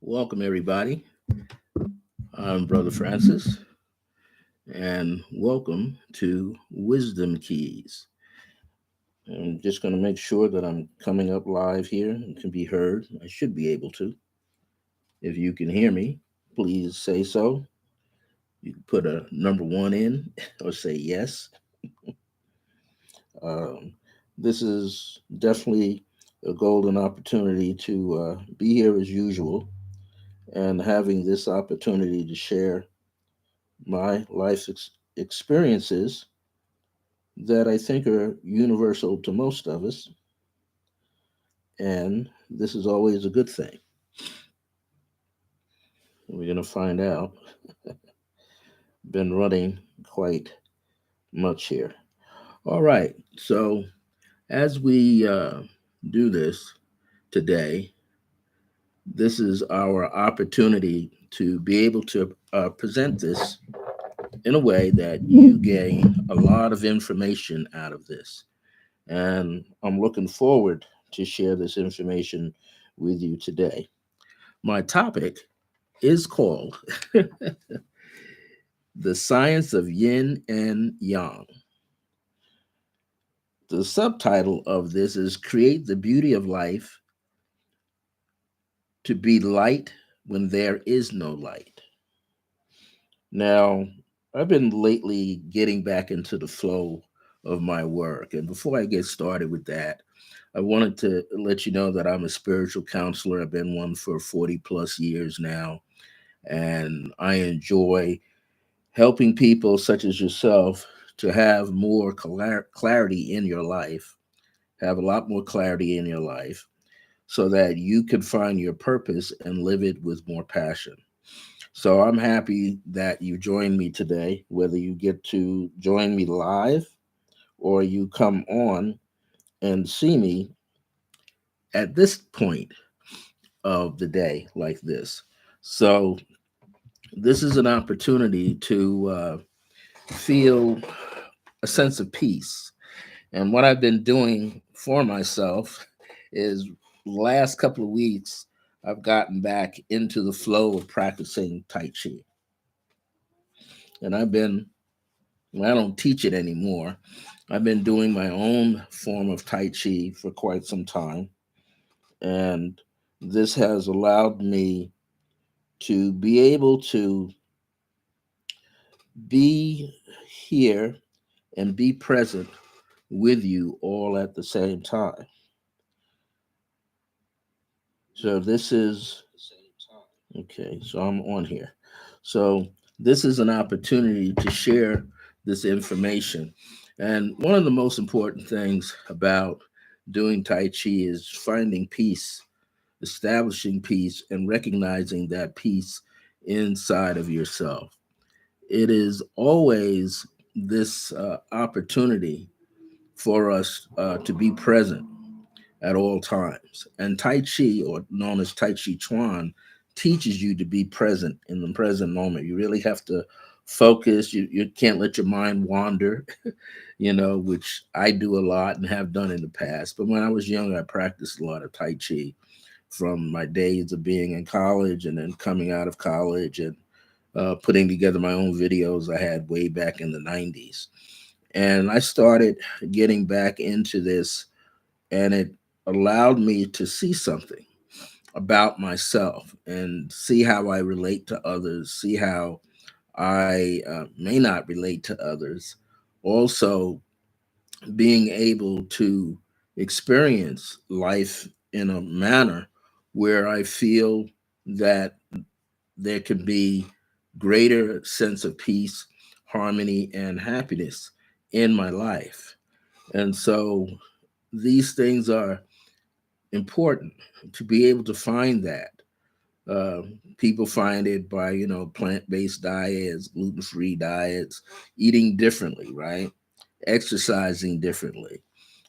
Welcome, everybody. I'm Brother Francis, and welcome to Wisdom Keys. I'm just going to make sure that I'm coming up live here and can be heard. I should be able to. If you can hear me, please say so. You can put a number one in or say yes. Um, this is definitely a golden opportunity to be here as usual and having this opportunity to share my experiences that I think are universal to most of us, and this is always a good thing. We're going to find out. Been running quite much here. All right, so as we do this today, this is our opportunity to be able to present this in a way that you gain a lot of information out of this. And I'm looking forward to share this information with you today. My topic is called The Science of Yin and Yang. The subtitle of this is Create the Beauty of Life to Be Light When There Is No Light. Now, I've been lately getting back into the flow of my work. And before I get started with that, I wanted to let you know that I'm a spiritual counselor. I've been one for 40 plus years now. And I enjoy helping people such as yourself to have more clarity in your life, have a lot more clarity in your life, so that you can find your purpose and live it with more passion. So I'm happy that you joined me today, whether you get to join me live or you come on and see me at this point of the day like this. So this is an opportunity to feel a sense of peace. And what I've been doing for myself is last couple of weeks, I've gotten back into the flow of practicing Tai Chi. And I don't teach it anymore. I've been doing my own form of Tai Chi for quite some time. And this has allowed me to be able to be here and be present with you all at the same time. So this is okay. So I'm on here. So this is an opportunity to share this information. And one of the most important things about doing Tai Chi is finding peace, establishing peace, and recognizing that peace inside of yourself. It is always this opportunity for us to be present at all times. And Tai Chi, or known as Tai Chi Chuan, teaches you to be present in the present moment. You really have to focus. You can't let your mind wander, which I do a lot and have done in the past. But when I was young, I practiced a lot of Tai Chi from my days of being in college and then coming out of college and putting together my own videos I had way back in the 90s. And I started getting back into this, and it allowed me to see something about myself and see how I relate to others, see how I may not relate to others. Also, being able to experience life in a manner where I feel that there can be greater sense of peace, harmony, and happiness in my life. And so these things are important to be able to find that. Uh, People find it by, plant-based diets, gluten-free diets, eating differently, right? Exercising differently.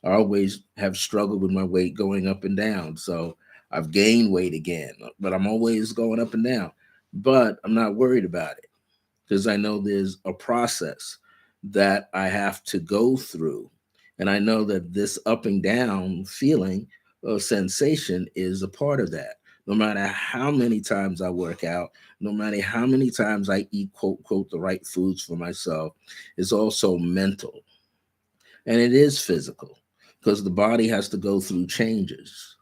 I always have struggled with my weight going up and down. So I've gained weight again, but I'm always going up and down. But I'm not worried about it because I know there's a process that I have to go through. And I know that this up and down feeling or sensation is a part of that. No matter how many times I work out, no matter how many times I eat, quote, quote, the right foods for myself, it's also mental and it is physical because the body has to go through changes.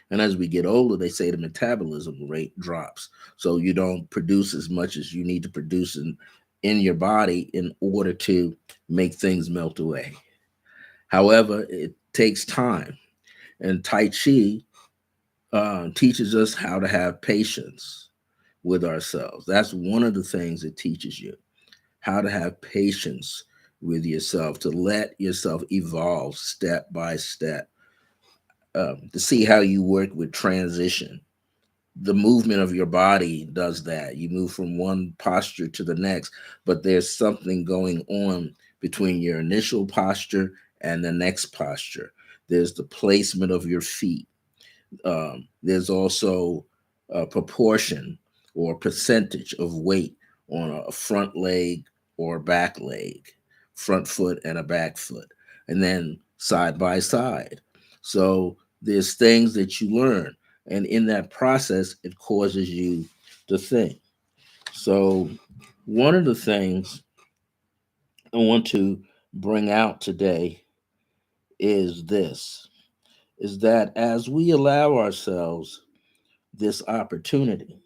And as we get older, they say the metabolism rate drops. So you don't produce as much as you need to produce in your body in order to make things melt away. However, it takes time. And Tai Chi teaches us how to have patience with ourselves. That's one of the things it teaches you, how to have patience with yourself, to let yourself evolve step by step, to see how you work with transition. The movement of your body does that. You move from one posture to the next, but there's something going on between your initial posture and the next posture. There's the placement of your feet. There's also a proportion or percentage of weight on a front leg or back leg, front foot and a back foot, and then side by side. So there's things that you learn, and in that process, it causes you to think. So one of the things I want to bring out today is this: is that as we allow ourselves this opportunity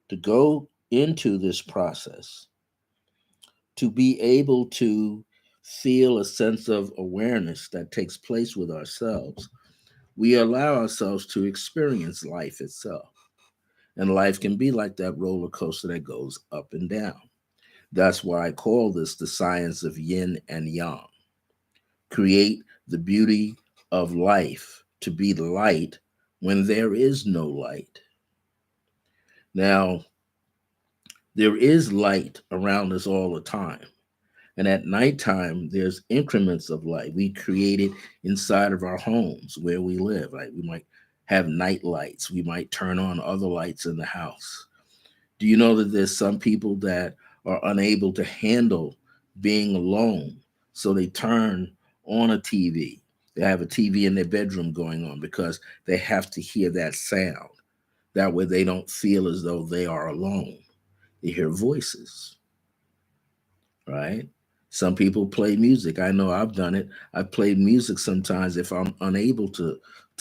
to go into this process, to be able to feel a sense of awareness that takes place with ourselves, we allow ourselves to experience life itself. And life can be like that roller coaster that goes up and down. That's why I call this the science of yin and yang. Create the beauty of life to be the light when there is no light. Now, there is light around us all the time. And at nighttime, there's increments of light. We create it inside of our homes where we live. Like we might have night lights. We might turn on other lights in the house. Do you know that there's some people that are unable to handle being alone? So they turn on a TV. They have a TV in their bedroom going on because they have to hear that sound. That way they don't feel as though they are alone. They hear voices, right? Some people play music. I know I've done it. I play music sometimes if I'm unable to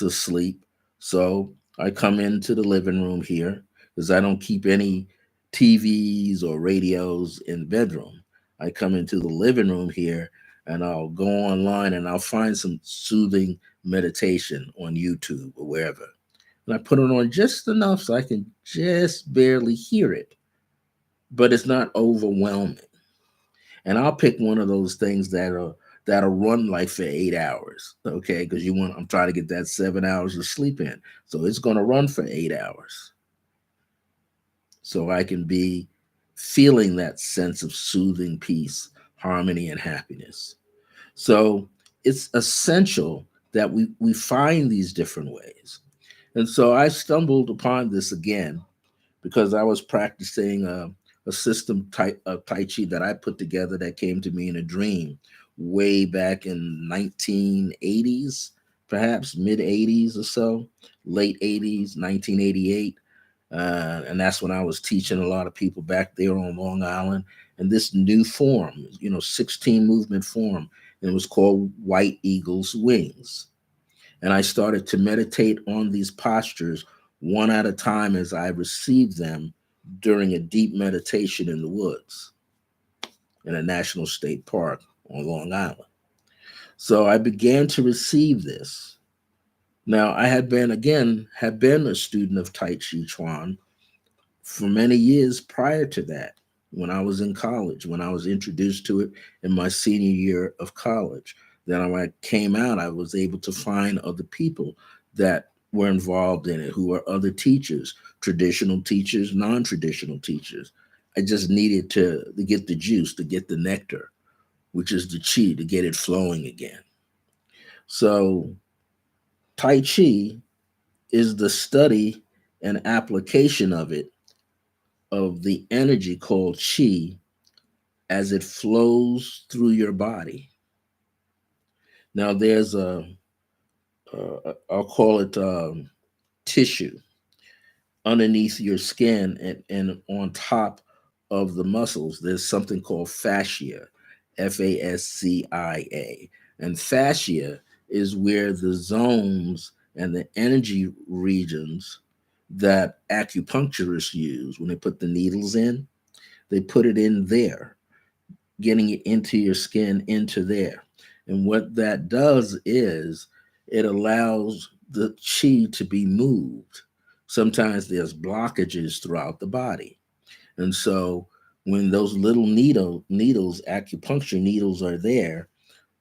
sleep. So I come into the living room here because I don't keep any TVs or radios in the bedroom. I come into the living room here and I'll go online and I'll find some soothing meditation on YouTube or wherever. And I put it on just enough so I can just barely hear it, but it's not overwhelming. And I'll pick one of those things that'll run like for 8 hours, okay? Because you want I'm trying to get that 7 hours of sleep in, so it's going to run for 8 hours, so I can be feeling that sense of soothing peace, harmony, and happiness. So it's essential that we find these different ways. And so I stumbled upon this again because I was practicing a system of Tai Chi that I put together that came to me in a dream way back in 1980s, perhaps mid 80s or so, late 80s, 1988. And that's when I was teaching a lot of people back there on Long Island. And this new form, 16 movement form, and it was called White Eagle's Wings. And I started to meditate on these postures one at a time as I received them during a deep meditation in the woods in a national state park on Long Island. So I began to receive this. Now I had been a student of Tai Chi Chuan for many years prior to that, when I was in college, when I was introduced to it in my senior year of college. Then when I came out, I was able to find other people that were involved in it, who were other teachers, traditional teachers, non-traditional teachers. I just needed to get the juice, to get the nectar, which is the chi, to get it flowing again. So Tai Chi is the study and application of the energy called chi as it flows through your body. Now, there's I'll call it tissue. underneath your skin and on top of the muscles, there's something called fascia, fascia. And fascia is where the zones and the energy regions that acupuncturists use when they put the needles in, they put it in there, getting it into your skin, into there. And what that does is it allows the chi to be moved. Sometimes there's blockages throughout the body. And so when those little needles, acupuncture needles are there,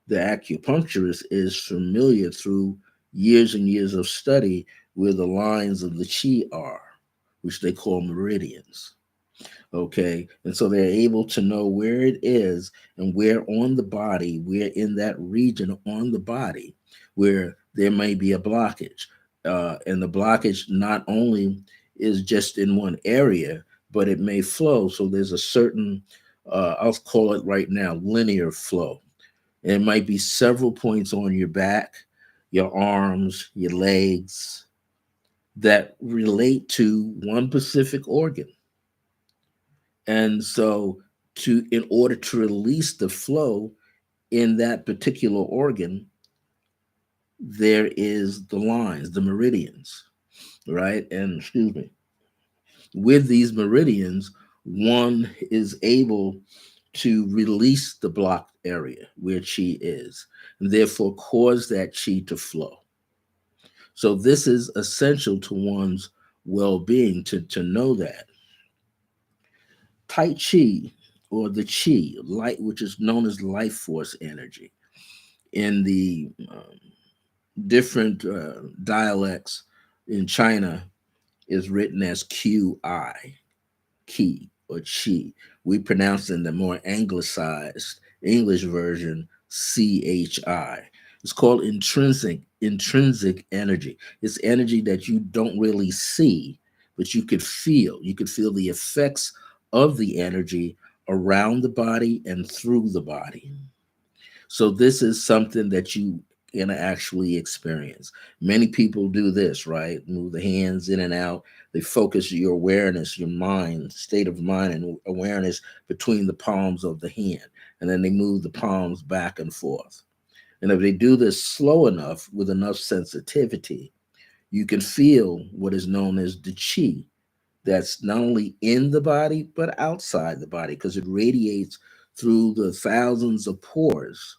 the acupuncturist is familiar through years and years of study where the lines of the chi are, which they call meridians. Okay, and so they're able to know where it is and where on the body, where in that region on the body where there may be a blockage. And the blockage not only is just in one area, but it may flow. So there's a certain, I'll call it right now, linear flow. And it might be several points on your back, your arms, your legs that relate to one specific organ. And so in order to release the flow in that particular organ, there is the lines, the meridians, right? And excuse me, with these meridians, one is able to release the blocked area where chi is, and therefore cause that chi to flow. So this is essential to one's well-being to know that. Tai Chi, or the Chi, light, which is known as life force energy, in the different dialects in China, is written as QI, Ki, or Chi. We pronounce in the more anglicized English version CHI. It's called intrinsic energy. It's energy that you don't really see, but you could feel. You could feel the effects of the energy around the body and through the body. So this is something that you can actually experience. Many people do this, right? Move the hands in and out. They focus your awareness, your mind, state of mind and awareness between the palms of the hand. And then they move the palms back and forth. And if they do this slow enough with enough sensitivity, you can feel what is known as the chi that's not only in the body, but outside the body because it radiates through the thousands of pores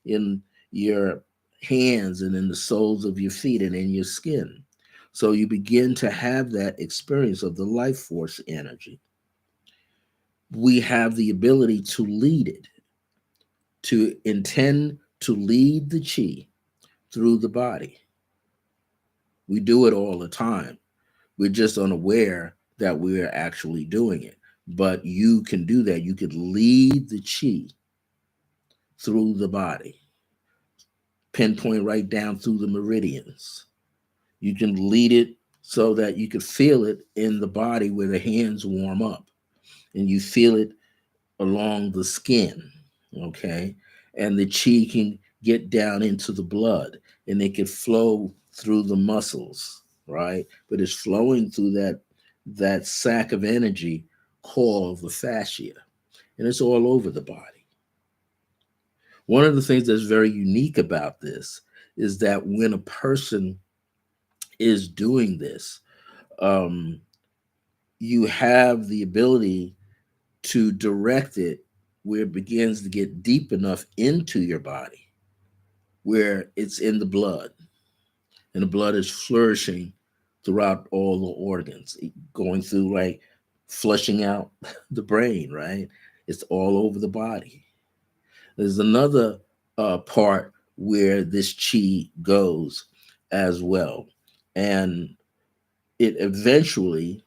in your hands and in the soles of your feet and in your skin. So you begin to have that experience of the life force energy. We have the ability to lead it, to intend to lead the chi through the body. We do it all the time. We're just unaware that we're actually doing it. But you can do that. You could lead the chi through the body, pinpoint right down through the meridians. You can lead it so that you can feel it in the body where the hands warm up and you feel it along the skin. Okay. And the chi can get down into the blood and it can flow through the muscles, right? But it's flowing through that sac of energy called the fascia. And it's all over the body. One of the things that's very unique about this is that when a person is doing this, um, you have the ability to direct it where it begins to get deep enough into your body, where it's in the blood, and the blood is flourishing throughout all the organs, going through like flushing out the brain, right? It's all over the body. There's another part where this chi goes as well. And it eventually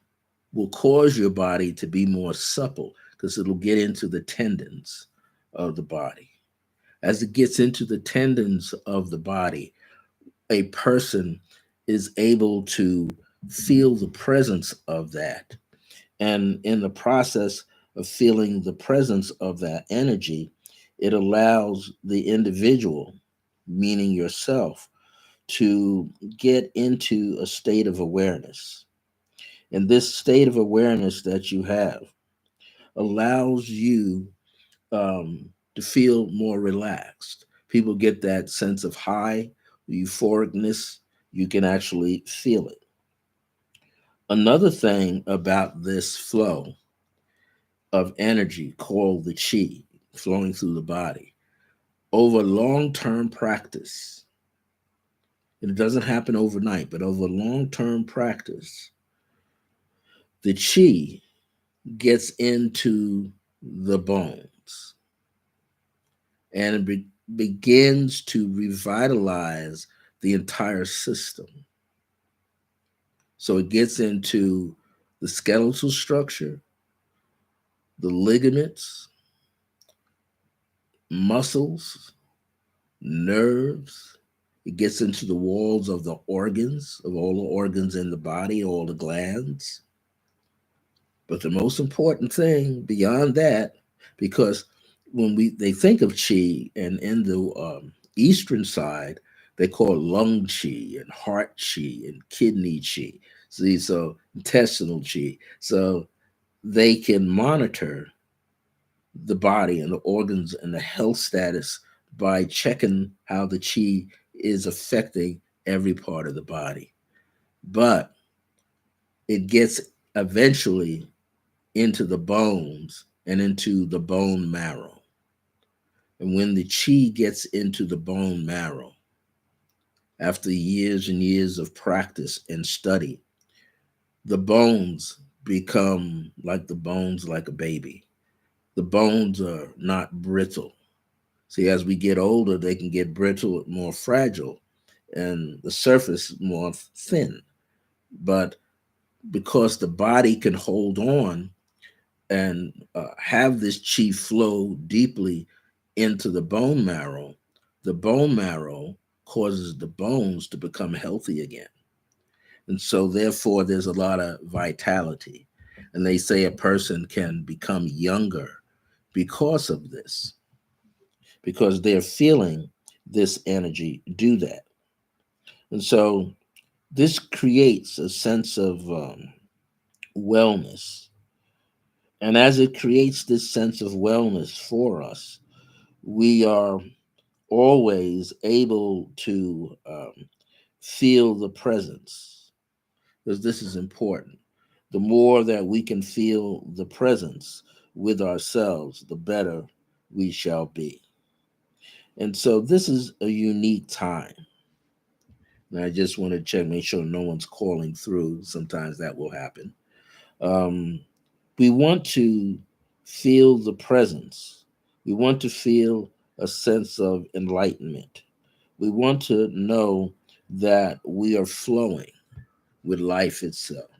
will cause your body to be more supple because it'll get into the tendons of the body. As it gets into the tendons of the body, a person is able to feel the presence of that. And in the process of feeling the presence of that energy, it allows the individual, meaning yourself, to get into a state of awareness. And this state of awareness that you have allows you to feel more relaxed. People get that sense of high, euphoricness. You can actually feel it. Another thing about this flow of energy called the chi flowing through the body over long term practice, and it doesn't happen overnight, but over long term practice, the chi gets into the bones and begins to revitalize the entire system. So it gets into the skeletal structure, the ligaments, muscles, nerves. It gets into the walls of the organs, of all the organs in the body, all the glands. But the most important thing beyond that, because when they think of chi, and in the eastern side, they call it lung chi and heart chi and kidney chi. See, so intestinal chi. So they can monitor the body and the organs and the health status by checking how the chi is affecting every part of the body. But it gets eventually into the bones and into the bone marrow. And when the chi gets into the bone marrow, after years and years of practice and study, the bones become like the bones like a baby. The bones are not brittle. See, as we get older, they can get brittle, more fragile, and the surface more thin. But because the body can hold on and have this chi flow deeply into the bone marrow causes the bones to become healthy again. And so, therefore, there's a lot of vitality. And they say a person can become younger because of this, because they're feeling this energy do that. And so, this creates a sense of wellness. And as it creates this sense of wellness for us, we are always able to feel the presence, because this is important. The more that we can feel the presence with ourselves, the better we shall be. And so this is a unique time. And I just want to check, make sure no one's calling through. Sometimes that will happen. Um, we want to feel the presence. We want to feel a sense of enlightenment. We want to know that we are flowing with life itself.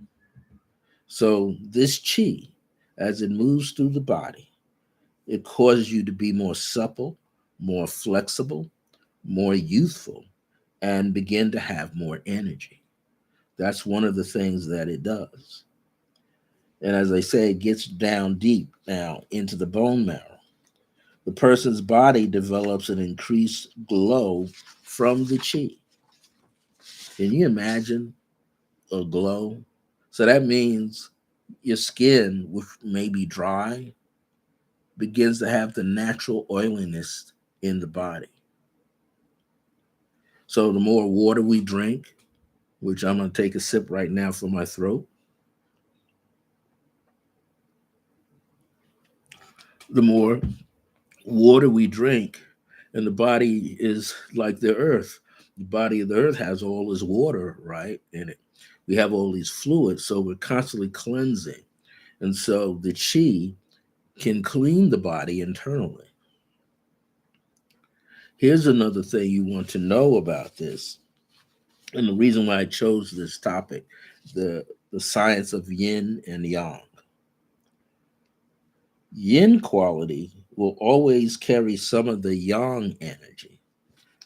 So, this chi, as it moves through the body, it causes you to be more supple, more flexible, more youthful, and begin to have more energy. That's one of the things that it does. And as I say, it gets down deep now into the bone marrow. The person's body develops an increased glow from the chi. Can you imagine a glow? So that means your skin, which may be dry, begins to have the natural oiliness in the body. So the more water we drink, which I'm going to take a sip right now for my throat, the more water we drink, and the body is like the earth. The body of the earth has all this water, right, in it. We have all these fluids, so we're constantly cleansing. And so the chi can clean the body internally. Here's another thing you want to know about this, and the reason why I chose this topic, the science of yin and yang. Yin quality will always carry some of the yang energy,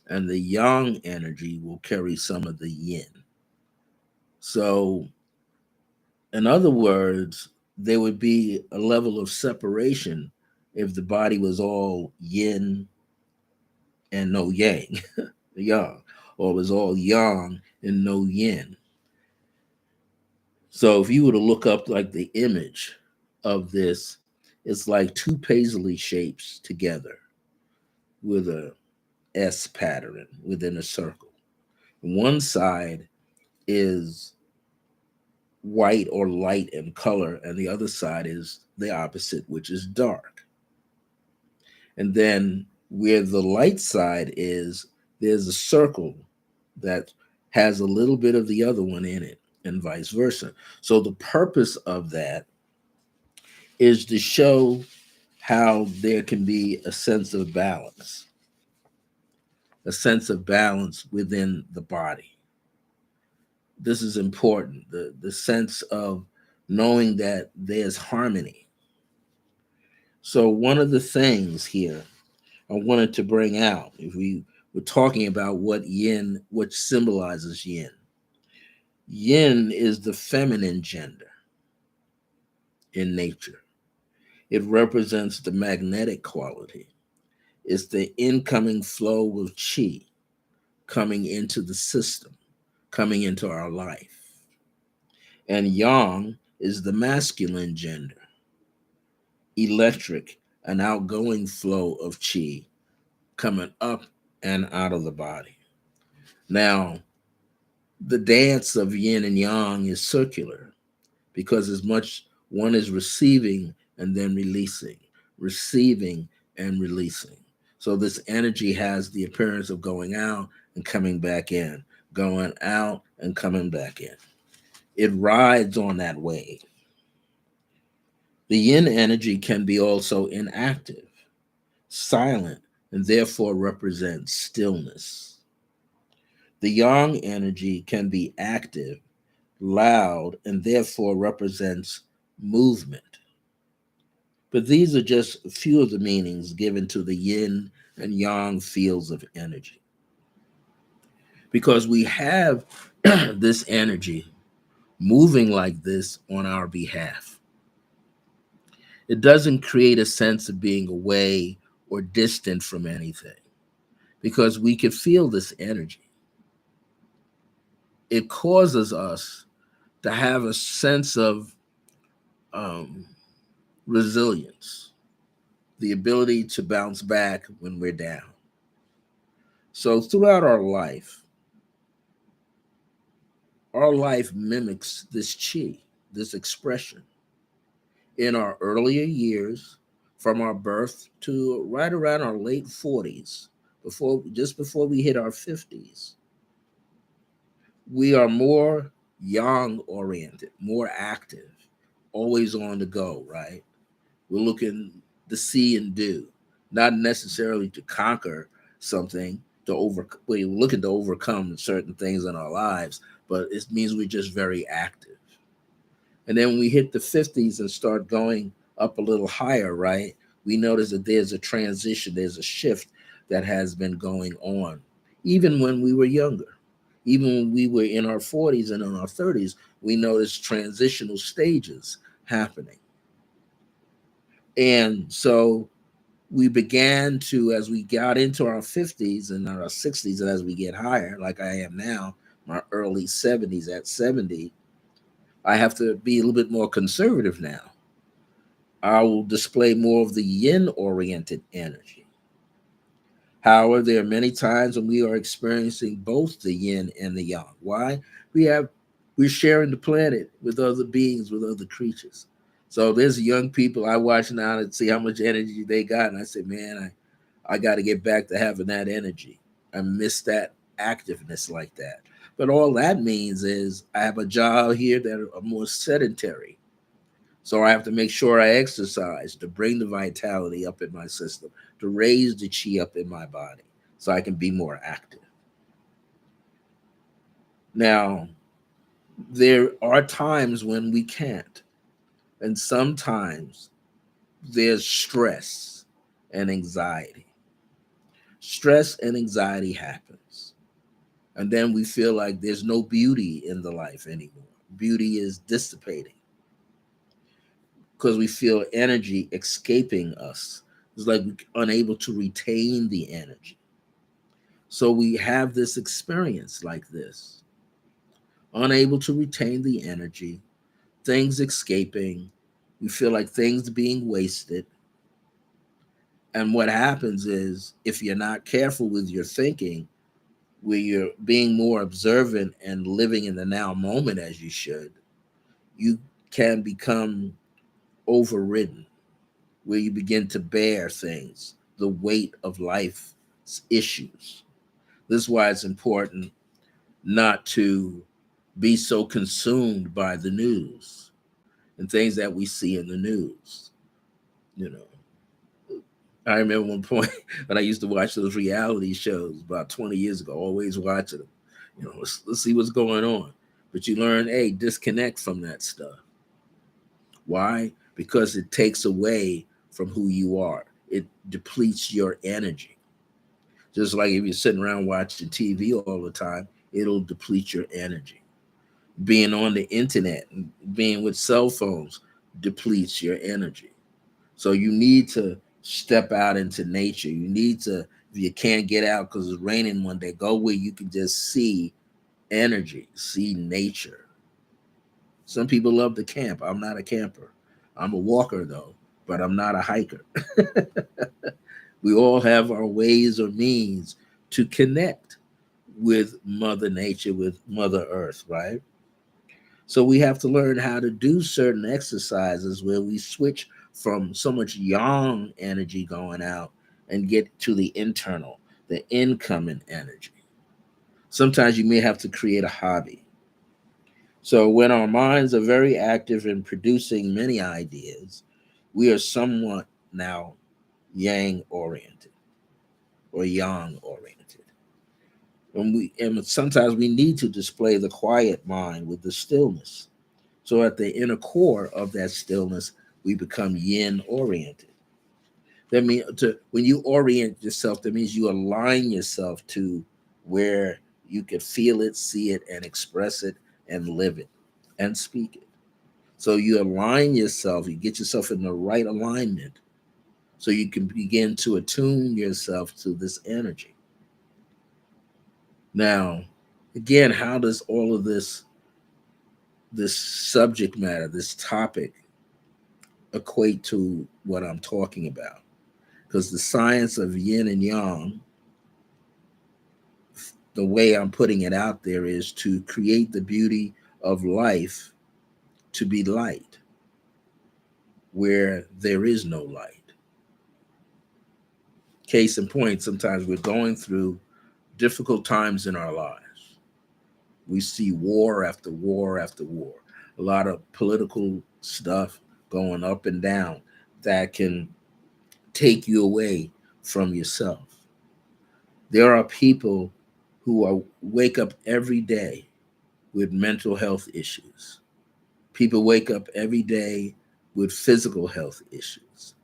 and the yang energy will carry some of the yin. So, in other words, there would be a level of separation if the body was all yin and no yang, yang, or it was all yang and no yin. So if you were to look up like the image of this, it's like two paisley shapes together with a S pattern within a circle. One side is white or light in color, and the other side is the opposite, which is dark. And then where the light side is, there's a circle that has a little bit of the other one in it, and vice versa. So the purpose of that is to show how there can be a sense of balance within the body. This is important. The sense of knowing that there's harmony. So one of the things here I wanted to bring out, if we were talking about what yin, what symbolizes yin. Yin is the feminine gender in nature. It represents the magnetic quality. It's the incoming flow of chi coming into the system, coming into our life. And yang is the masculine gender, electric, an outgoing flow of chi coming up and out of the body. Now, the dance of yin and yang is circular because as much one is receiving and then releasing, receiving and releasing. So this energy has the appearance of going out and coming back in, going out and coming back in. It rides on that wave. The yin energy can be also inactive, silent, and therefore represents stillness. The yang energy can be active, loud, and therefore represents movement. But these are just a few of the meanings given to the yin and yang fields of energy. Because we have this energy moving like this on our behalf. It doesn't create a sense of being away or distant from anything because we can feel this energy. It causes us to have a sense of um, resilience, the ability to bounce back when we're down. So throughout our life mimics this chi, this expression. In our earlier years, from our birth to right around our late 40s, before we hit our 50s, we are more yang oriented, more active, always on the go, right? We're looking to see and do, not necessarily to conquer something, we're looking to overcome certain things in our lives, but it means we're just very active. And then when we hit the 50s and start going up a little higher, right? We notice that there's a transition, there's a shift that has been going on, even when we were younger. Even when we were in our 40s and in our 30s, we noticed transitional stages happening. And so we began to, as we got into our 50s and our 60s, and as we get higher, like I am now, my early 70s, at 70, I have to be a little bit more conservative now. I will display more of the yin oriented energy. However, there are many times when we are experiencing both the yin and the yang. Why? We're sharing the planet with other beings, with other creatures. So there's young people I watch now and see how much energy they got, and I say, man, I got to get back to having that energy. I miss that activeness like that. But all that means is I have a job here that are more sedentary. So I have to make sure I exercise to bring the vitality up in my system, to raise the chi up in my body so I can be more active. Now, there are times when we can't. And sometimes there's stress and anxiety. Stress and anxiety happens. And then we feel like there's no beauty in the life anymore. Beauty is dissipating because we feel energy escaping us. It's like we're unable to retain the energy. So we have this experience like this, unable to retain the energy, things escaping. You feel like things being wasted. And what happens is, if you're not careful with your thinking, where you're being more observant and living in the now moment as you should, you can become overridden, where you begin to bear things, the weight of life's issues. This is why it's important not to be so consumed by the news and things that we see in the news. You know, I remember one point when I used to watch those reality shows about 20 years ago, always watching them. Let's see what's going on. But you learn, hey, disconnect from that stuff. Why? Because it takes away from who you are. It depletes your energy. Just like if you're sitting around watching TV all the time, it'll deplete your energy. Being on the internet and being with cell phones depletes your energy. So you need to step out into nature. You need to, if you can't get out because it's raining one day, go where you can just see energy, see nature. Some people love to camp. I'm not a camper. I'm a walker though, but I'm not a hiker. We all have our ways or means to connect with Mother Nature, with Mother Earth, right? So we have to learn how to do certain exercises where we switch from so much yang energy going out and get to the internal, the incoming energy. Sometimes you may have to create a hobby. So when our minds are very active in producing many ideas, we are somewhat now yang oriented or yang oriented. And sometimes we need to display the quiet mind with the stillness. So at the inner core of that stillness, we become yin oriented. That means when you orient yourself, that means you align yourself to where you can feel it, see it, and express it, and live it, and speak it. So you align yourself, you get yourself in the right alignment, so you can begin to attune yourself to this energy. Now, again, how does all of this subject matter, this topic, equate to what I'm talking about? Because the science of yin and yang, the way I'm putting it out there, is to create the beauty of life to be light where there is no light. Case in point, sometimes we're going through difficult times in our lives. We see war after war after war, a lot of political stuff going up and down that can take you away from yourself. There are people who wake up every day with mental health issues. People wake up every day with physical health issues.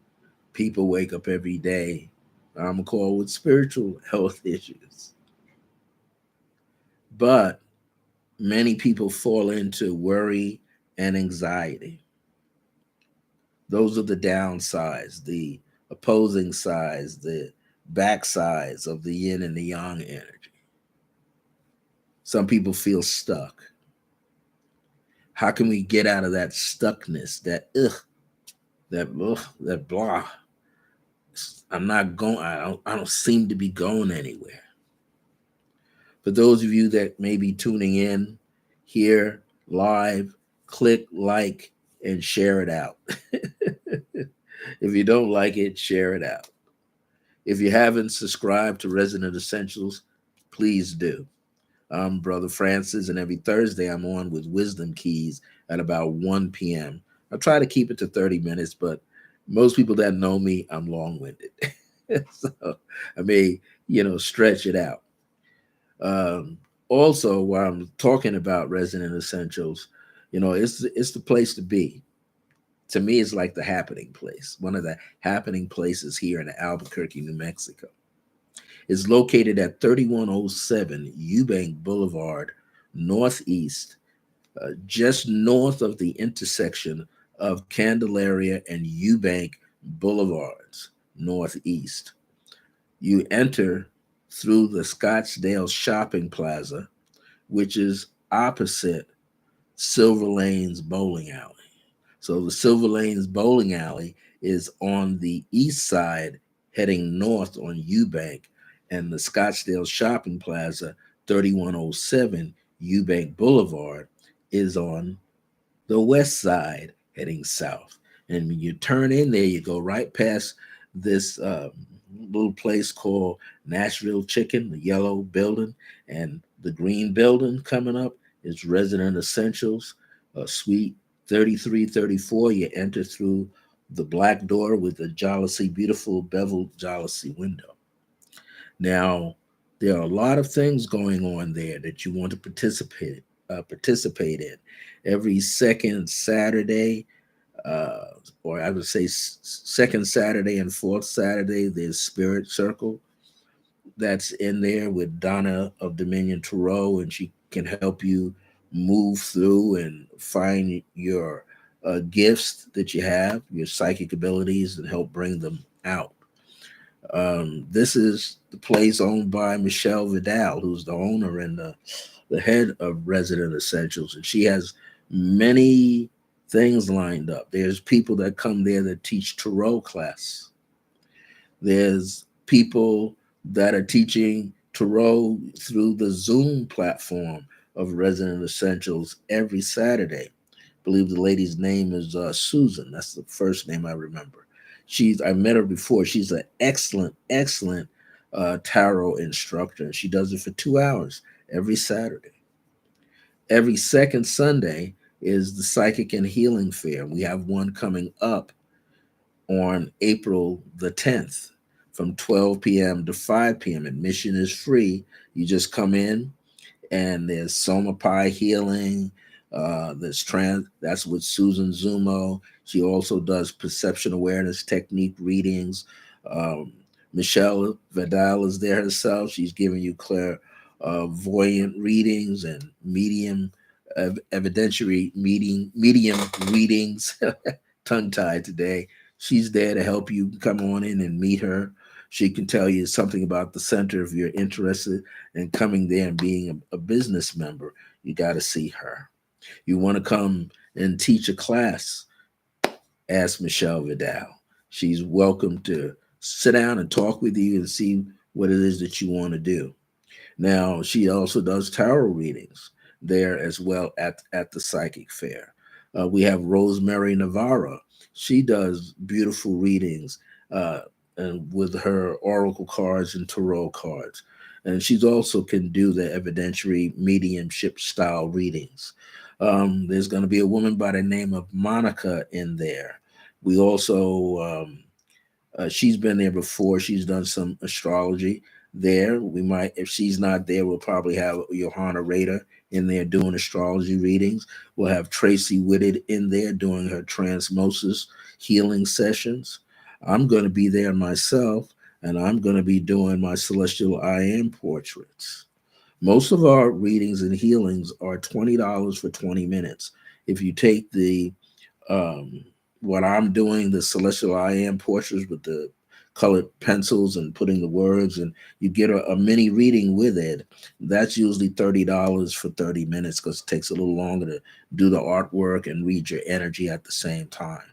People wake up every day, I'm going to call, with spiritual health issues. But many people fall into worry and anxiety. Those are the downsides, the opposing sides, the backsides of the yin and the yang energy. Some people feel stuck. How can we get out of that stuckness, that blah? I'm not going. I don't seem to be going anywhere. For those of you that may be tuning in here live, click like and share it out. If you don't like it, share it out. If you haven't subscribed to Resonant Essentials, please do. I'm Brother Francis, and every Thursday I'm on with Wisdom Keys at about 1 p.m. I try to keep it to 30 minutes, but most people that know me, I'm long-winded. So I may, stretch it out. Also, while I'm talking about Resonant Essentials, it's the place to be. To me, it's like the happening place, one of the happening places here in Albuquerque, New Mexico. It's located at 3107 Eubank Boulevard, Northeast, just north of the intersection of Candelaria and Eubank Boulevards, Northeast. You enter through the Scottsdale Shopping Plaza, which is opposite Silver Lanes Bowling Alley. So the Silver Lanes Bowling Alley is on the east side, heading north on Eubank, and the Scottsdale Shopping Plaza, 3107 Eubank Boulevard, is on the west side, heading south. And when you turn in there, you go right past this little place called Nashville Chicken, the yellow building, and the green building coming up is Resident Essentials, suite 3334. You enter through the black door with the Jollity, beautiful beveled Jollity window. Now, there are a lot of things going on there that you want to participate in. Every second Saturday, or I would say second Saturday and fourth Saturday, there's Spirit Circle that's in there with Donna of Dominion Tarot, and she can help you move through and find your gifts that you have, your psychic abilities, and help bring them out. This is the place owned by Michelle Vidal, who's the owner and the head of Resident Essentials, and she has many things lined up. There's people that come there that teach tarot class. There's people that are teaching tarot through the Zoom platform of Resident Essentials every Saturday. I believe the lady's name is Susan. That's the first name I remember. I met her before. She's an excellent tarot instructor, and she does it for 2 hours every Saturday. Every second Sunday is the Psychic and Healing Fair. We have one coming up on April the 10th from 12 p.m. to 5 p.m. Admission is free. You just come in, and there's Soma Pi healing. That's with Susan Zumo. She also does perception awareness technique readings. Um, Michelle Vidal is there herself. She's giving you clairvoyant readings and evidentiary medium readings. Tongue tied today. She's there to help you come on in and meet her. She can tell you something about the center if you're interested in coming there and being a business member. You got to see her. You want to come and teach a class, ask Michelle Vidal. She's welcome to sit down and talk with you and see what it is that you want to do. Now, she also does tarot readings there as well at the Psychic Fair. We have Rosemary Navarro. She does beautiful readings uh, and with her oracle cards and tarot cards. And she's also can do the evidentiary mediumship style readings. There's going to be a woman by the name of Monica in there. We also she's been there before. She's done some astrology there. We might, if she's not there, we'll probably have Johanna Rader in there doing astrology readings. We'll have Tracy Whitted in there doing her transmosis healing sessions. I'm going to be there myself, and I'm going to be doing my celestial I am portraits. Most of our readings and healings are $20 for 20 minutes. If you take the um, what I'm doing, the celestial I am portraits with the colored pencils and putting the words, and you get a mini reading with it. That's usually $30 for 30 minutes because it takes a little longer to do the artwork and read your energy at the same time.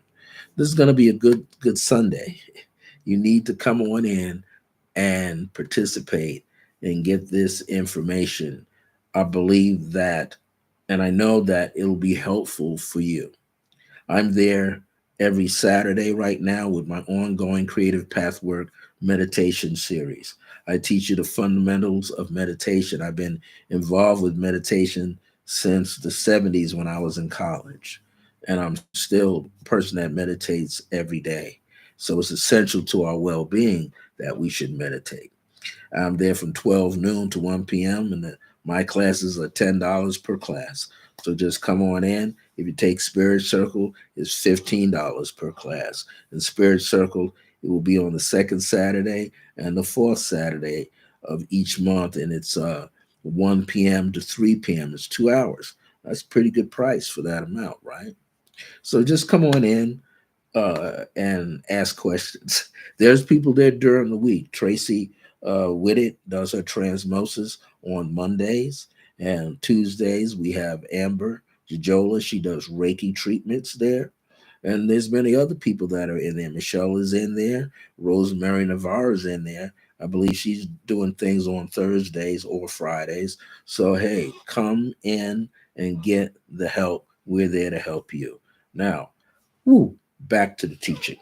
This is going to be a good Sunday. You need to come on in and participate and get this information. I believe that, and I know that it'll be helpful for you. I'm there every Saturday right now with my ongoing Creative Pathwork meditation series. I teach you the fundamentals of meditation. I've been involved with meditation since the 70s when I was in college, and I'm still a person that meditates every day. So it's essential to our well being that we should meditate. I'm there from 12 noon to 1 p.m. and my classes are $10 per class. So just come on in. If you take Spirit Circle, it's $15 per class. In Spirit Circle, it will be on the second Saturday and the fourth Saturday of each month, and it's 1 p.m. to 3 p.m. It's 2 hours. That's a pretty good price for that amount, right? So just come on in and ask questions. There's people there during the week. Tracy Whitted does her transmosis on Mondays, and Tuesdays we have Amber Jajola, she does Reiki treatments there. And there's many other people that are in there. Michelle is in there. Rosemary Navarre is in there. I believe she's doing things on Thursdays or Fridays. So, hey, come in and get the help. We're there to help you. Now, back to the teaching.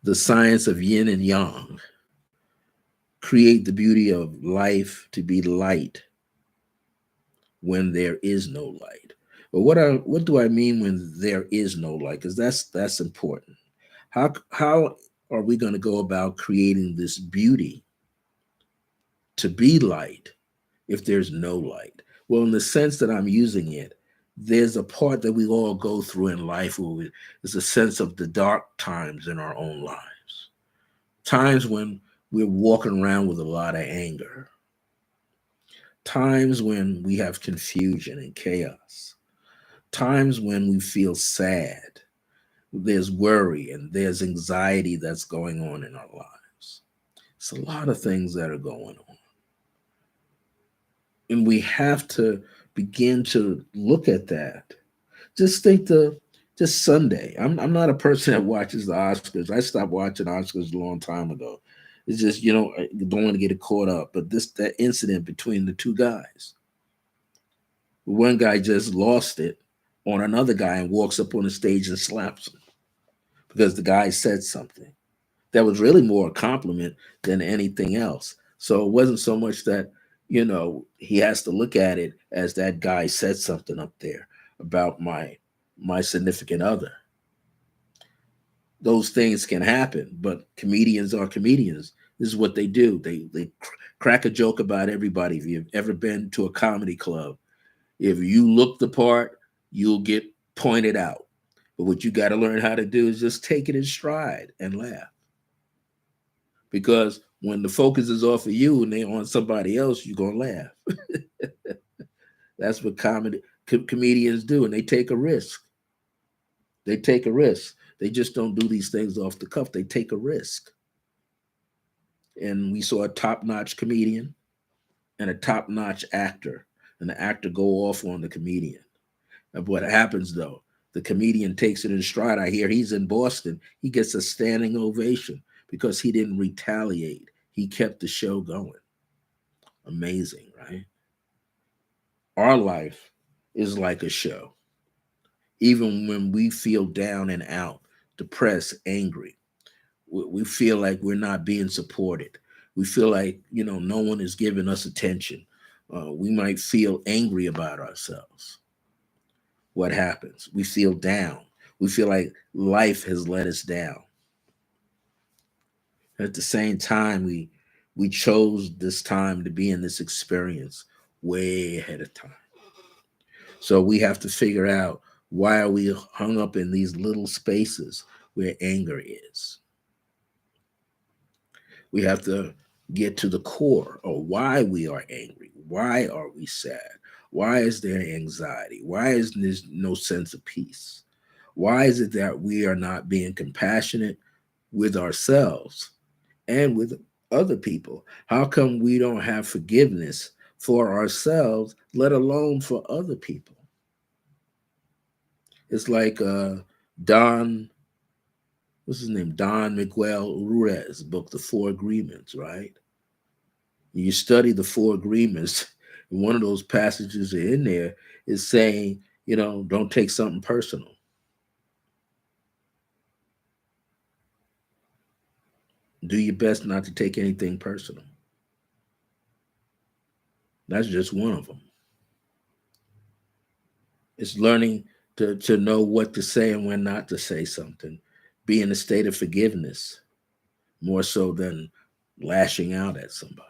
The science of yin and yang. Create the beauty of life to be light when there is no light. But what do I mean when there is no light? Because that's important. How are we going to go about creating this beauty to be light if there's no light? Well, in the sense that I'm using it, there's a part that we all go through in life where there's a sense of the dark times in our own lives. Times when we're walking around with a lot of anger. Times when we have confusion and chaos. Times when we feel sad. There's worry and there's anxiety that's going on in our lives. It's a lot of things that are going on. And we have to begin to look at that. Just think just Sunday. I'm not a person that watches the Oscars. I stopped watching Oscars a long time ago. It's just, I don't want to get it caught up. But that incident between the two guys. One guy just lost it on another guy and walks up on the stage and slaps him because the guy said something that was really more a compliment than anything else. So it wasn't so much that, he has to look at it as that guy said something up there about my significant other. Those things can happen, but comedians are comedians. This is what they do. They crack a joke about everybody. If you've ever been to a comedy club, if you look the part, you'll get pointed out. But what you got to learn how to do is just take it in stride and laugh. Because when the focus is off of you and they're on somebody else, you're going to laugh. That's what comedians do, and they take a risk. They take a risk. They just don't do these things off the cuff. They take a risk. And we saw a top-notch comedian and a top-notch actor, and the actor go off on the comedian. And what happens, though? The comedian takes it in stride. I hear he's in Boston. He gets a standing ovation because he didn't retaliate. He kept the show going. Amazing, right? Our life is like a show. Even when we feel down and out, depressed, angry, we feel like we're not being supported. We feel like, no one is giving us attention. We might feel angry about ourselves. What happens? We feel down. We feel like life has let us down. At the same time, we chose this time to be in this experience way ahead of time. So we have to figure out, why are we hung up in these little spaces where anger is? We have to get to the core of why we are angry. Why are we sad? Why is there anxiety? Why is there no sense of peace? Why is it that we are not being compassionate with ourselves and with other people? How come we don't have forgiveness for ourselves, let alone for other people? It's like Don, what's his name? Don Miguel Ruiz book, The Four Agreements, right? You study the Four Agreements, and one of those passages in there is saying, don't take something personal. Do your best not to take anything personal. That's just one of them. It's learning to know what to say and when not to say something. Be in a state of forgiveness more so than lashing out at somebody.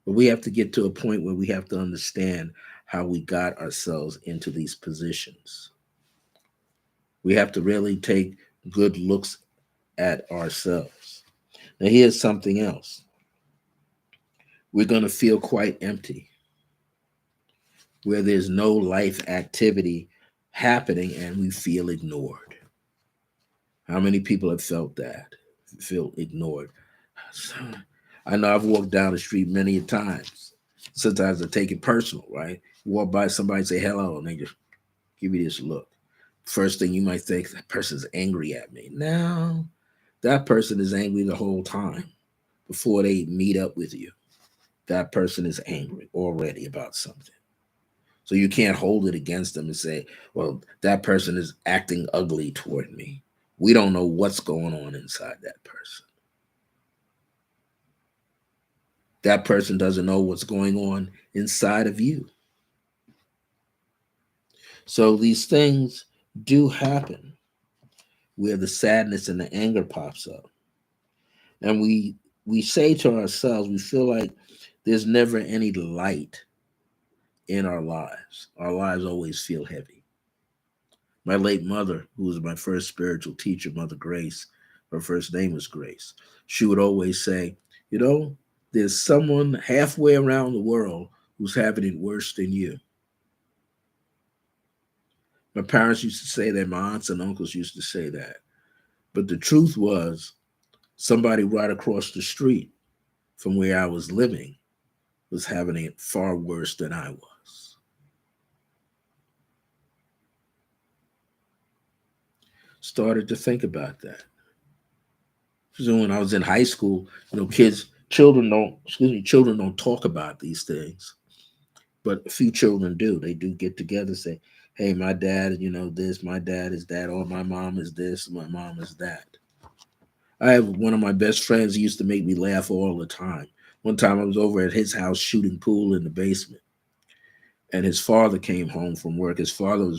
But we have to get to a point where we have to understand how we got ourselves into these positions. We have to really take good looks at ourselves. Now, here's something else. We're going to feel quite empty, where there's no life activity happening and we feel ignored. How many people have felt that? Feel ignored? I know I've walked down the street many times. Sometimes I take it personal, right? Walk by somebody, say hello, and they just give you this look. First thing you might think, that person's angry at me. No, that person is angry the whole time before they meet up with you. That person is angry already about something. So you can't hold it against them and say, well, that person is acting ugly toward me. We don't know what's going on inside that person. That person doesn't know what's going on inside of you. So these things do happen where the sadness and the anger pops up. And we say to ourselves, we feel like there's never any light in our lives. Our lives always feel heavy. My late mother, who was my first spiritual teacher, Mother Grace, her first name was Grace, she would always say, you know, there's someone halfway around the world who's having it worse than you. My parents used to say that, my aunts and uncles used to say that. But the truth was, somebody right across the street from where I was living was having it far worse than I was. Started to think about that. So when I was in high school, children don't talk about these things, but a few children do. They do get together, say, "Hey, my dad, this, my dad is that, or my mom is this, my mom is that." I have one of my best friends who used to make me laugh all the time. One time I was over at his house shooting pool in the basement, and his father came home from work. His father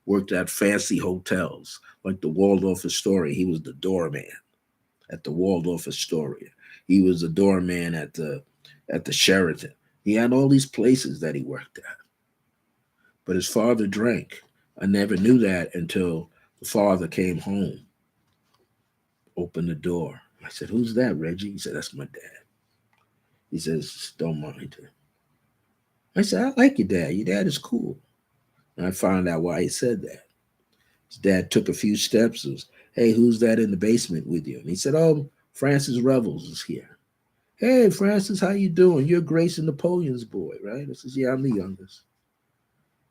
worked at fancy hotels like the Waldorf Astoria. He was the doorman at the Waldorf Astoria. He was the doorman at the Sheraton. He had all these places that he worked at. But his father drank. I never knew that until the father came home, opened the door. I said, "Who's that, Reggie?" He said, "That's my dad." He says, "Don't mind him." I said, "I like your dad. Your dad is cool." And I found out why he said that. His dad took a few steps. And was, "Hey, who's that in the basement with you?" And he said, "Oh, Francis Revels is here." "Hey, Francis, how you doing? You're Grace and Napoleon's boy, right?" I says, "Yeah, I'm the youngest."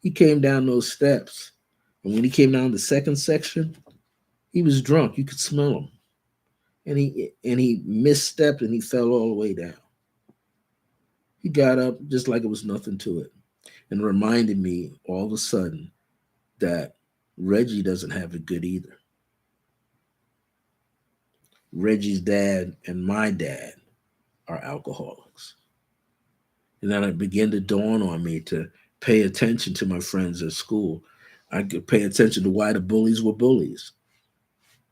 He came down those steps. And when he came down the second section, he was drunk. You could smell him. And he misstepped and he fell all the way down. He got up just like it was nothing to it and reminded me all of a sudden that Reggie doesn't have it good either. Reggie's dad and my dad are alcoholics. And then it began to dawn on me to pay attention to my friends at school. I could pay attention to why the bullies were bullies.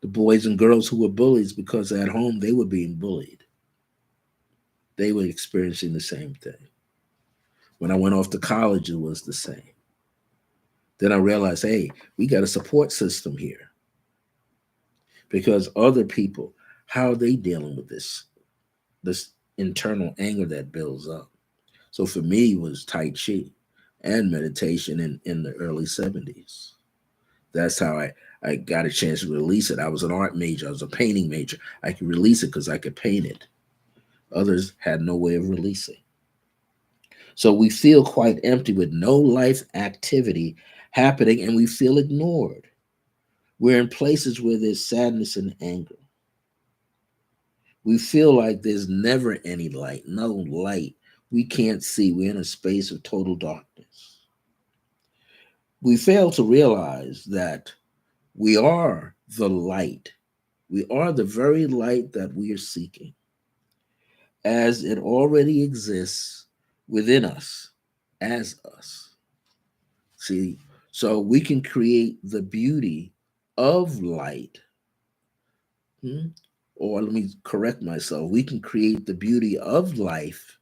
The boys and girls who were bullies because at home they were being bullied. They were experiencing the same thing. When I went off to college, it was the same. Then I realized, hey, we got a support system here because other people, how are they dealing with this internal anger that builds up? So for me, it was Tai Chi and meditation in the early 70s. That's how I got a chance to release it. I was an art major. I was a painting major. I could release it because I could paint it. Others had no way of releasing. So we feel quite empty with no life activity happening and we feel ignored. We're in places where there's sadness and anger. We feel like there's never any light, no light. We can't see. We're in a space of total darkness. We fail to realize that we are the light. We are the very light that we are seeking, as it already exists within us, as us. See, so we can create the beauty of light. hmm, Or let me correct myself. We can create the beauty of life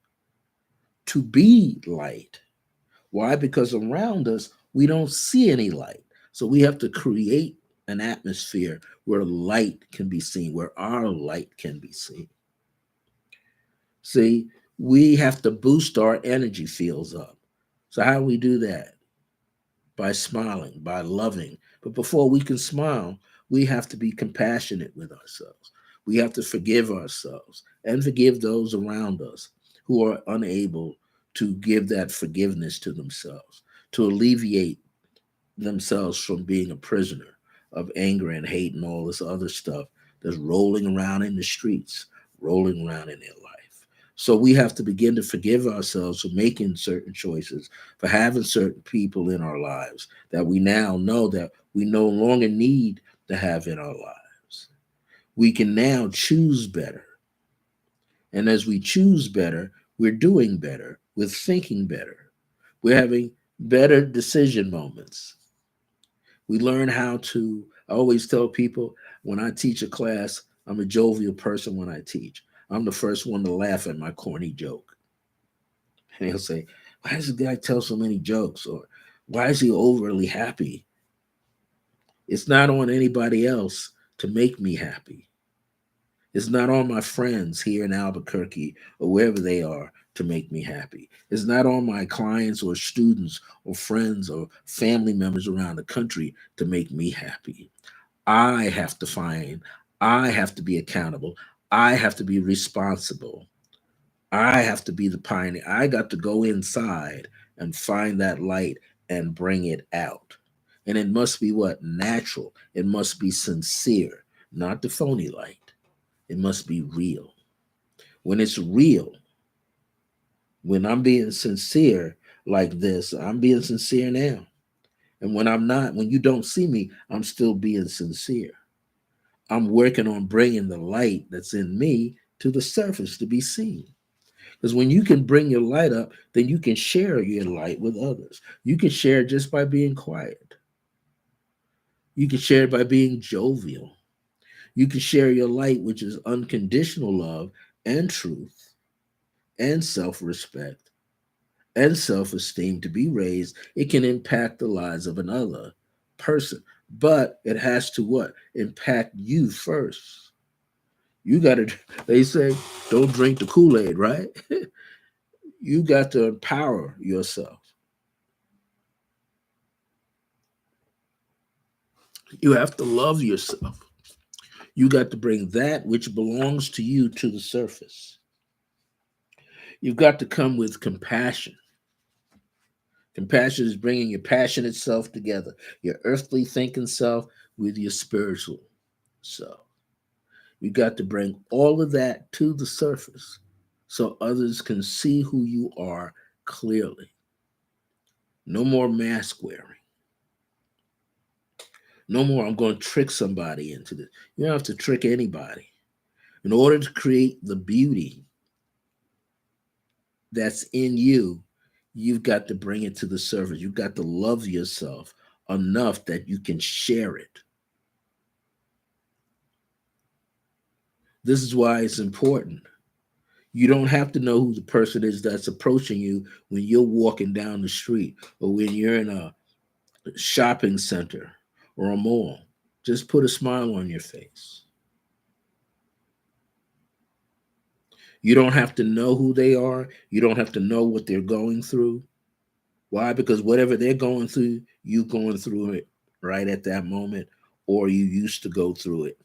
to be light. Why? Because around us, we don't see any light. So we have to create an atmosphere where light can be seen, where our light can be seen. See, we have to boost our energy fields up. So, how do we do that? By smiling, by loving. But before we can smile, we have to be compassionate with ourselves. We have to forgive ourselves and forgive those around us who are unable to give that forgiveness to themselves. to alleviate themselves from being a prisoner of anger and hate and all this other stuff that's rolling around in the streets, rolling around in their life. So we have to begin to forgive ourselves for making certain choices, for having certain people in our lives that we now know that we no longer need to have in our lives. We can now choose better. And as we choose better, we're doing better, we're thinking better, we're having better decision moments. We learn how to, I always tell people when I teach a class, I'm a jovial person when I teach. I'm the first one to laugh at my corny joke. And he'll say, why does this guy tell so many jokes? Or why is he overly happy? It's not on anybody else to make me happy. It's not on my friends here in Albuquerque or wherever they are to make me happy. It's not on my clients or students or friends or family members around the country to make me happy. I have to find, I have to be accountable, I have to be responsible, I have to be the pioneer. I got to go inside and find that light and bring it out. And it must be what? Natural. It must be sincere, not the phony light. It must be real. When it's real, when I'm being sincere like this, I'm being sincere now. And when I'm not, when you don't see me, I'm still being sincere. I'm working on bringing the light that's in me to the surface to be seen. Because when you can bring your light up, then you can share your light with others. You can share just by being quiet. You can share it by being jovial. You can share your light, which is unconditional love and truth and self respect and self esteem to be raised. It can impact the lives of another person. But it has to what? Impact you first. You got to, they say, don't drink the Kool Aid, right? You got to empower yourself. You have to love yourself. You got to bring that which belongs to you to the surface. You've got to come with compassion. Compassion is bringing your passionate self together, your earthly thinking self with your spiritual self. You got to bring all of that to the surface so others can see who you are clearly. No more mask wearing. No more, I'm going to trick somebody into this. You don't have to trick anybody. In order to create the beauty that's in you, you've got to bring it to the surface. You've got to love yourself enough that you can share it. This is why it's important. You don't have to know who the person is that's approaching you when you're walking down the street or when you're in a shopping center or a mall. Just put a smile on your face. You don't have to know who they are. You don't have to know what they're going through. Why? Because whatever they're going through, you going through it right at that moment, or you used to go through it.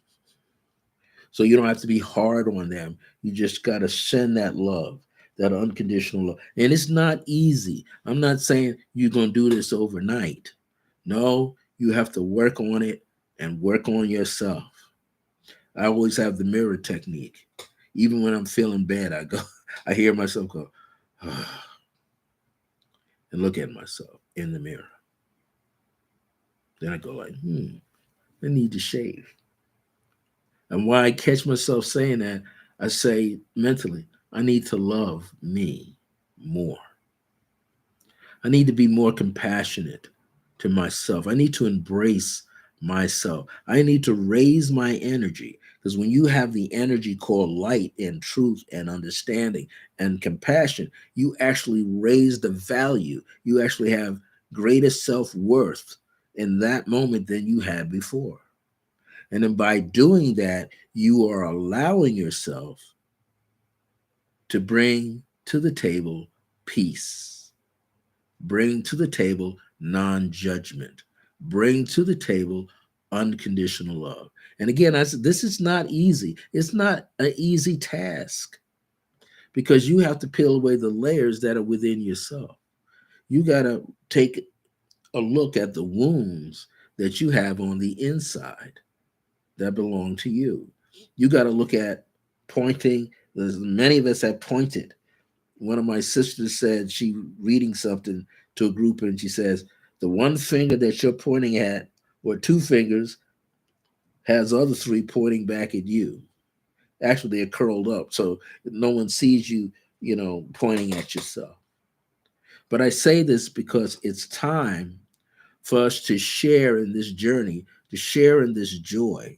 So you don't have to be hard on them. You just got to send that love, that unconditional love. And it's not easy. I'm not saying you're going to do this overnight. No, you have to work on it and work on yourself. I always have the mirror technique. Even when I'm feeling bad, I go, I hear myself go, ah, and look at myself in the mirror. Then I go like, I need to shave. And why I catch myself saying that, I say mentally, I need to love me more. I need to be more compassionate to myself. I need to embrace myself. I need to raise my energy because when you have the energy called light and truth and understanding and compassion, you actually raise the value. You actually have greater self worth in that moment than you had before. And then by doing that, you are allowing yourself to bring to the table peace, bring to the table non judgment, bring to the table unconditional love. And again, I said, this is not easy. It's not an easy task because you have to peel away the layers that are within yourself. You got to take a look at the wounds that you have on the inside that belong to you. You got to look at pointing. There's many of us have pointed. One of my sisters said she reading something to a group and she says, the one finger that you're pointing at, or two fingers, has other three pointing back at you. Actually, they're curled up, so no one sees you, pointing at yourself. But I say this because it's time for us to share in this journey, to share in this joy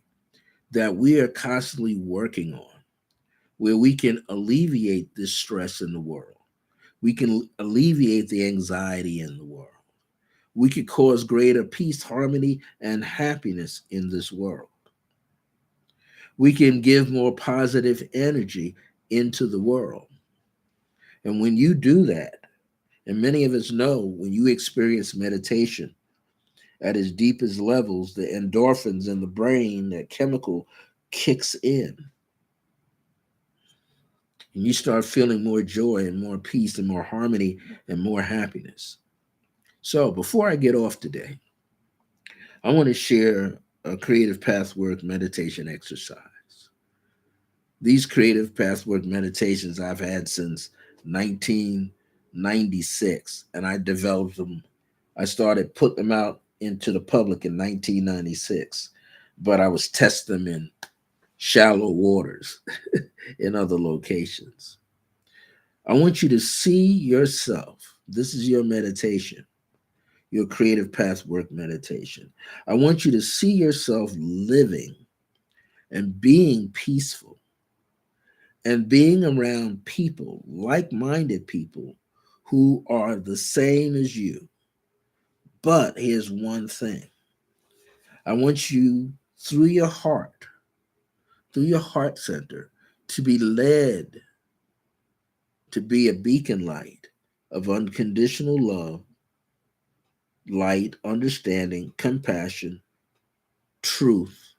that we are constantly working on, where we can alleviate this stress in the world. We can alleviate the anxiety in the world. We could cause greater peace, harmony, and happiness in this world. We can give more positive energy into the world. And when you do that, and many of us know when you experience meditation at its deepest levels, the endorphins in the brain, that chemical kicks in. And you start feeling more joy and more peace and more harmony and more happiness. So before I get off today, I want to share a creative pathwork meditation exercise. These creative pathwork meditations I've had since 1996, and I developed them. I started putting them out into the public in 1996, but I was testing them in shallow waters in other locations. I want you to see yourself. This is your meditation, your creative pathwork meditation. I want you to see yourself living and being peaceful and being around people, like minded people who are the same as you. But here's one thing, I want you through your heart center, to be led to be a beacon light of unconditional love, light, understanding, compassion, truth,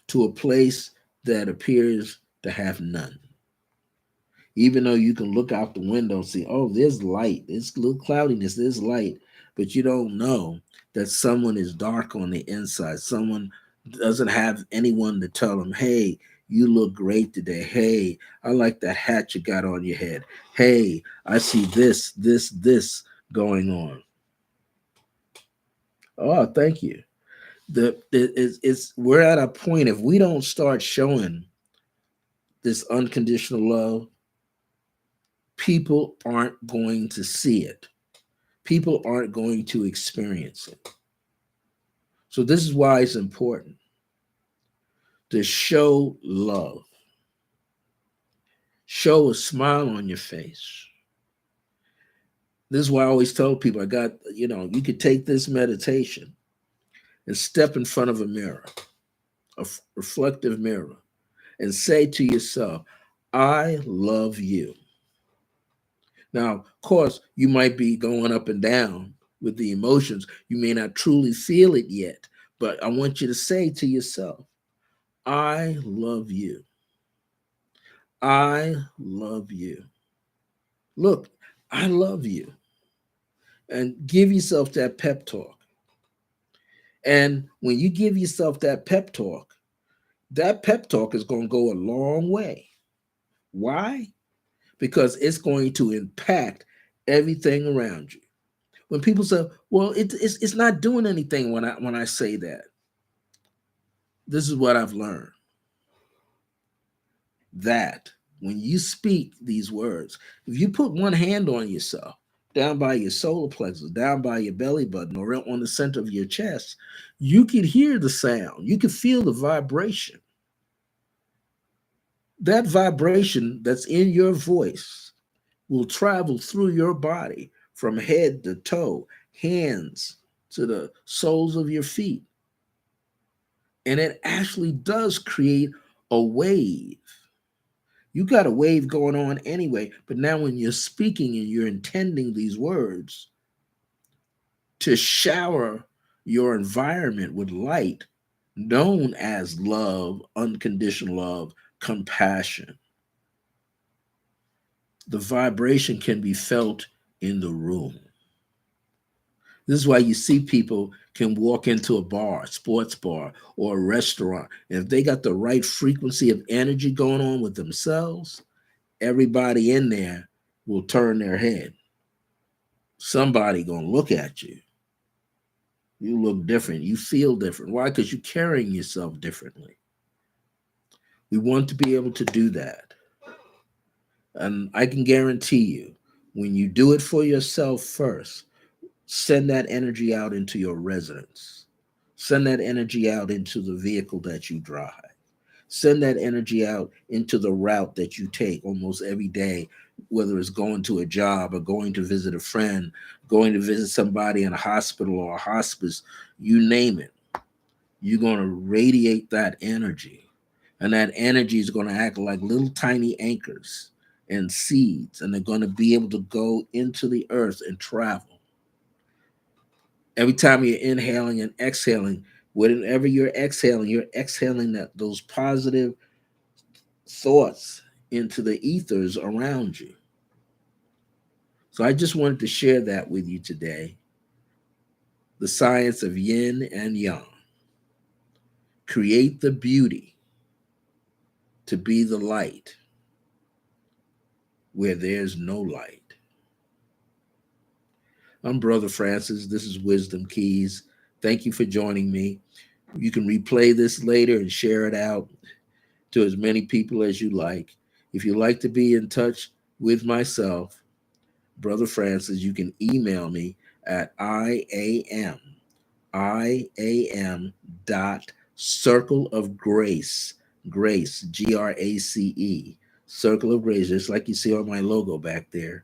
to a place that appears to have none. Even though you can look out the window and see, oh, there's light, there's a little cloudiness, there's light, but you don't know that someone is dark on the inside. Someone doesn't have anyone to tell them, hey, you look great today. Hey, I like that hat you got on your head. Hey, I see this going on. Oh, thank you. It's we're at a point, if we don't start showing this unconditional love, people aren't going to see it. People aren't going to experience it. So this is why it's important to show love. Show a smile on your face. This is why I always tell people, you could take this meditation and step in front of a mirror, a reflective mirror, and say to yourself, I love you. Now, of course, you might be going up and down with the emotions. You may not truly feel it yet, but I want you to say to yourself, I love you. I love you. Look, I love you. And give yourself that pep talk. And when you give yourself that pep talk is going to go a long way. Why? Because it's going to impact everything around you. When people say, well, it's not doing anything when I say that. This is what I've learned. That when you speak these words, if you put one hand on yourself, down by your solar plexus, down by your belly button, or on the center of your chest, you could hear the sound. You could feel the vibration. That vibration that's in your voice will travel through your body from head to toe, hands to the soles of your feet. And it actually does create a wave. You got a wave going on anyway, but now when you're speaking and you're intending these words to shower your environment with light, known as love, unconditional love, compassion, the vibration can be felt in the room. This is why you see people can walk into a bar, sports bar, or a restaurant. And if they got the right frequency of energy going on with themselves, everybody in there will turn their head. Somebody gonna look at you. You look different. You feel different. Why? Because you're carrying yourself differently. We want to be able to do that. And I can guarantee you, when you do it for yourself first, send that energy out into your residence. Send that energy out into the vehicle that you drive. Send that energy out into the route that you take almost every day, whether it's going to a job or going to visit a friend, going to visit somebody in a hospital or a hospice, you name it. You're going to radiate that energy. And that energy is going to act like little tiny anchors and seeds, and they're going to be able to go into the earth and travel. Every time you're inhaling and exhaling, whenever you're exhaling those positive thoughts into the ethers around you. So I just wanted to share that with you today. The science of yin and yang. Create the beauty to be the light where there's no light. I'm Brother Francis. This is Wisdom Keys. Thank you for joining me. You can replay this later and share it out to as many people as you like. If you'd like to be in touch with myself, Brother Francis, you can email me at iam dot circle of grace, GRACE, circle of grace, just like you see on my logo back there,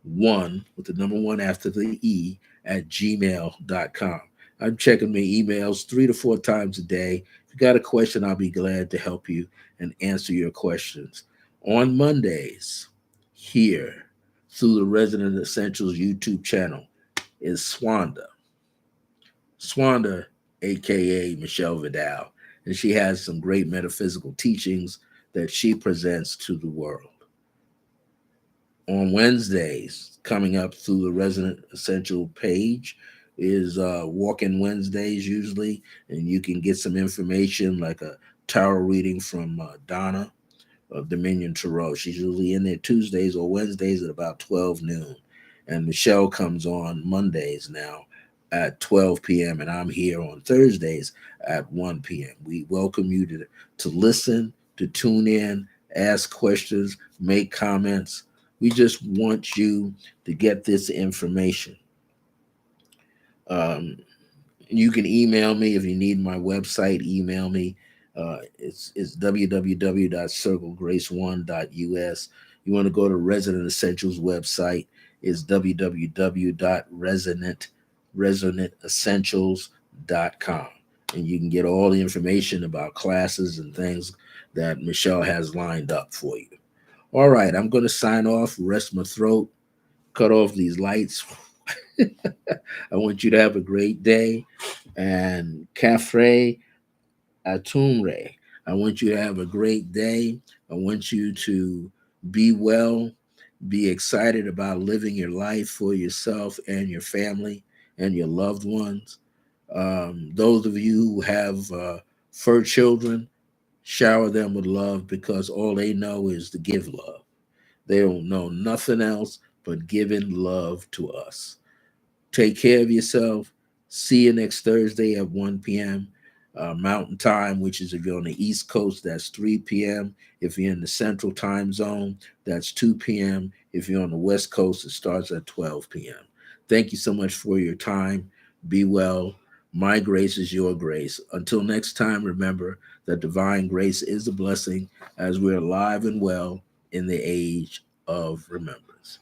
one with the number one after the E at gmail.com. I'm checking my emails 3 to 4 times a day. If you got a question, I'll be glad to help you and answer your questions. On Mondays, here through the Resonant Essentials YouTube channel is Swanda, aka Michelle Vidal, and she has some great metaphysical teachings that she presents to the world. On Wednesdays, coming up through the Resonant Essential page, is Walk-In Wednesdays usually, and you can get some information like a tarot reading from Donna of Dominion Tarot. She's usually in there Tuesdays or Wednesdays at about 12 noon. And Michelle comes on Mondays now at 12 p.m. And I'm here on Thursdays at 1 p.m. We welcome you to listen, to tune in, ask questions, make comments. We just want you to get this information. Um, you can email me if you need my website. Email me. It's www.circlegrace1.us. You want to go to Resident Essentials website. It's www.resonantessentials.com. And you can get all the information about classes and things that Michelle has lined up for you. All right, I'm going to sign off, rest my throat, cut off these lights. I want you to have a great day. And Cafe Atumre, I want you to have a great day. I want you to be well, be excited about living your life for yourself and your family and your loved ones. Those of you who have fur children, shower them with love because all they know is to give love. They don't know nothing else but giving love to us. Take care of yourself. See you next Thursday at 1 p.m. Mountain Time, which is if you're on the East Coast, that's 3 p.m. If you're in the Central Time Zone, that's 2 p.m. If you're on the West Coast, it starts at 12 p.m. Thank you so much for your time. Be well. My grace is your grace. Until next time, remember that divine grace is a blessing as we're alive and well in the age of remembrance.